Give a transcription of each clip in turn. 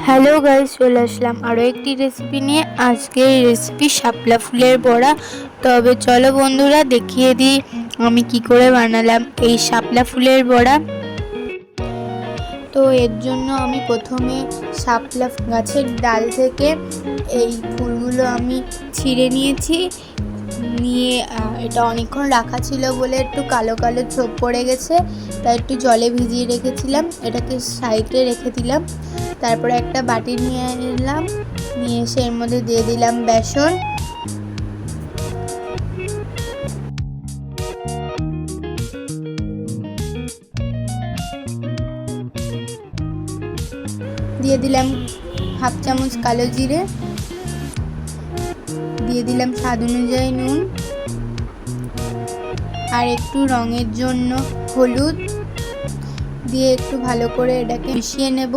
Hello guys, চলে আসলাম আরও একটি রেসিপি নিয়ে। আজকের রেসিপি শাপলা ফুলের বড়া। তবে চলো বন্ধুরা দেখিয়ে দিই আমি কি করে বানালাম এই শাপলা ফুলের বড়া। তো এর জন্য আমি প্রথমে শাপলা গাছের ডাল থেকে এই ফুলগুলো আমি ছিঁড়ে নিয়েছি। নিয়ে এটা অনেকক্ষণ রাখা ছিল বলে একটু কালো কালো ছোপ পড়ে গেছে, তাই একটু জলে ভিজিয়ে রেখেছিলাম। এটাকে সাইডে রেখে দিলাম। তারপরে একটা বাটি নিয়ে নিলাম, নিয়ে এসে এর মধ্যে দিয়ে দিলাম বেসন, দিয়ে দিলাম হাফ চামচ কালো জিরে, দিয়ে দিলাম স্বাদ অনুযায়ী নুন, আর একটু রঙের জন্য হলুদ দিয়ে একটু ভালো করে এটাকে মিশিয়ে নেব।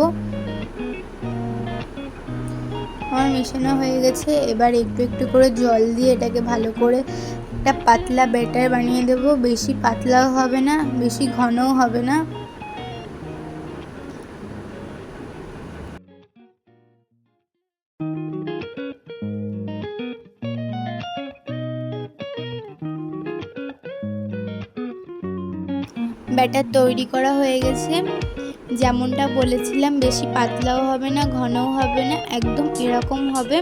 আমার মেশানো হয়ে গেছে। এবার একটু একটু করে জল দিয়ে এটাকে ভালো করে একটা পাতলা ব্যাটার বানিয়ে দেব। বেশি পাতলাও হবে না, বেশি ঘনও হবে না। ব্যাটার তৈরি করা হয়ে গেছে। যেমনটা বলেছিলাম, বেশি পাতলাও হবে না, ঘনও হবে না, একদম এরকম হবে।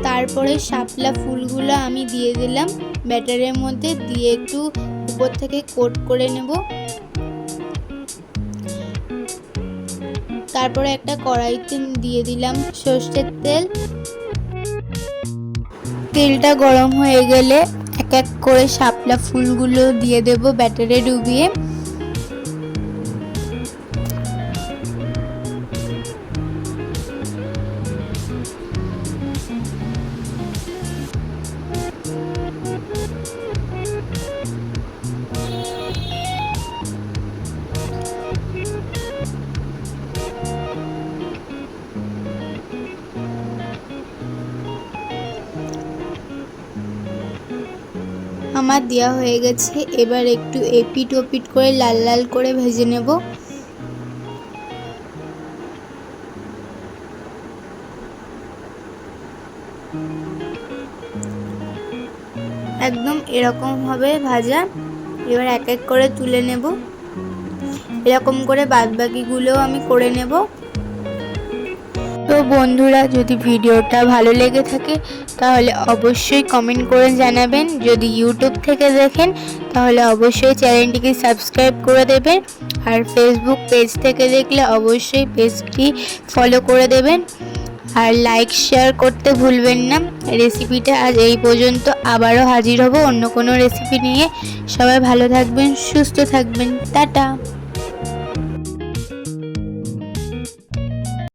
তারপরে শাপলা ফুলগুলো আমি দিয়ে দিলাম ব্যাটারের মধ্যে, দিয়ে একটু উপর থেকে কোট করে নেব। তারপরে একটা কড়াইতে দিয়ে দিলাম সর্ষের তেল। তেলটা গরম হয়ে গেলে এক এক করে শাপলা ফুলগুলো দিয়ে দেব ব্যাটারে ডুবিয়ে। আমার দেওয়া হয়ে গেছে। এবার একটু এপিট ওপিট করে লাল লাল করে ভেজে নেব। একদম এরকম হবে ভাজা। এবার এক এক করে তুলে নেব। এরকম করে বাদবাকিগুলোও আমি করে নেব। তো বন্ধুরা, যদি ভিডিওটা ভালো লেগে থাকে তাহলে অবশ্যই কমেন্ট করে জানাবেন। যদি ইউটিউব থেকে দেখেন তাহলে অবশ্যই চ্যানেলটিকে সাবস্ক্রাইব করে দেবেন। আর ফেসবুক পেজ থেকে দেখলে অবশ্যই পেজটি ফলো করে দেবেন। আর লাইক শেয়ার করতে ভুলবেন না। রেসিপিটা আজ এই পর্যন্ত। আবারও হাজির হব অন্য কোনো রেসিপি নিয়ে। সবাই ভালো থাকবেন, সুস্থ থাকবেন। টাটা।